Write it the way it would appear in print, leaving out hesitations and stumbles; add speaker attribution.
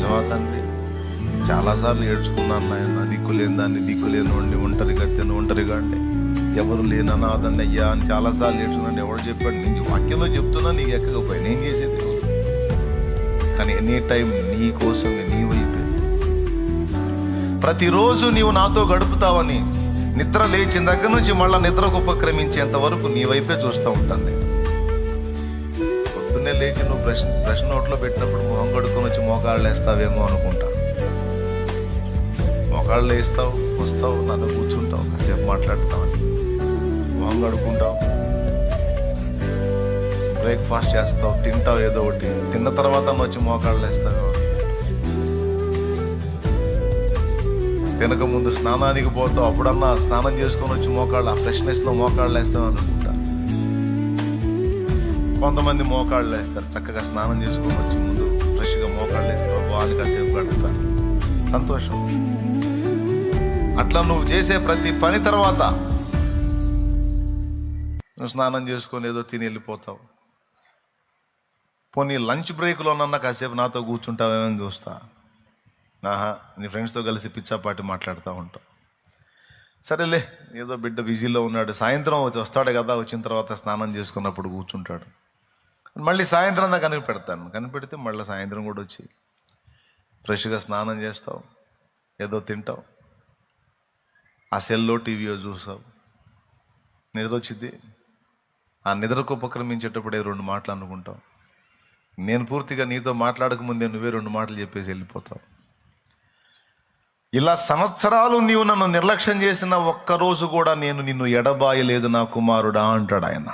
Speaker 1: నిజమా తండ్రి? చాలాసార్లు ఏడ్చుకున్నాను నాయన, దిక్కులేని దాన్ని, దిక్కులేని వాడిని, ఒంటరిగా అండి, ఎవరు లేని అనాథండి అయ్యా అని చాలాసార్లు ఏడ్చుకున్నాను. ఎవరు చెప్పాడు? నేను వాక్యంలో చెప్తున్నా, నీకు ఎక్కకపోయి నేను చేసేది. కానీ ఎనీ టైం నీ కోసమే, నీ వైపే. ప్రతిరోజు నీవు నాతో గడుపుతావని, నిద్ర లేచిన దగ్గర నుంచి మళ్ళీ నిద్రకు ఉపక్రమించేంత వరకు నీ వైపే చూస్తూ ఉంటుంది. పొద్దున్నే లేచి నువ్వు బ్రష్ నోట్లో పెట్టినప్పుడు మొహం కడుక్కొని వచ్చి మోకాళ్ళు వేస్తావేమో అనుకుంటా. మోకాళ్ళు వేస్తావు, వస్తావు, నాతో కూర్చుంటావు, కాసేపు మాట్లాడతావని, మొహం కడుక్కుంటావు, బ్రేక్ఫాస్ట్ చేస్తావు, తింటావు ఏదో ఒకటి, తిన్న తర్వాత వచ్చి మోకాళ్ళు వేస్తావు. తినక ముందు స్నానానికి పోతావు, అప్పుడన్నా స్నానం చేసుకొని వచ్చి మోకాళ్ళు, ఆ ఫ్రెష్నెస్లో మోకాళ్ళు వేస్తావు అనుకుంటా. కొంతమంది మోకాళ్ళు వేస్తారు, చక్కగా స్నానం చేసుకొని వచ్చి ముందు ఫ్రెష్గా మోకాళ్ళు వేసి బాగా కాసేపు గడుపుతారు, సంతోషం. అట్లా నువ్వు చేసే ప్రతి పని తర్వాత నువ్వు స్నానం చేసుకొని ఏదో తిని వెళ్ళిపోతావు. పోనీ లంచ్ బ్రేక్లోనన్నా కాసేపు నాతో కూర్చుంటావేమని చూస్తా. నీ ఫ్రెండ్స్తో కలిసి పిచ్చాపాటి మాట్లాడుతూ ఉంటావు. సరేలే, ఏదో బిడ్డ బిజీలో ఉన్నాడు, సాయంత్రం వస్తాడు కదా, వచ్చిన తర్వాత స్నానం చేసుకున్నప్పుడు కూర్చుంటాడు. మళ్ళీ సాయంత్రం దాకా కనిపెడితే మళ్ళీ సాయంత్రం కూడా వచ్చి ఫ్రెష్గా స్నానం చేస్తావు, ఏదో తింటావు, ఆ సెల్లో టీవీయో చూసావు, నిద్ర వచ్చింది. ఆ నిద్రకు ఉపక్రమించేటప్పుడే 2 మాటలు అనుకుంటావు. నేను పూర్తిగా నీతో మాట్లాడక ముందే నువ్వే 2 మాటలు చెప్పేసి వెళ్ళిపోతావు. ఇలా సంవత్సరాలు నీవు నన్ను నిర్లక్ష్యం చేసిన ఒక్కరోజు కూడా నేను నిన్ను ఎడబాయలేదు నా కుమారుడా అంటాడు ఆయన.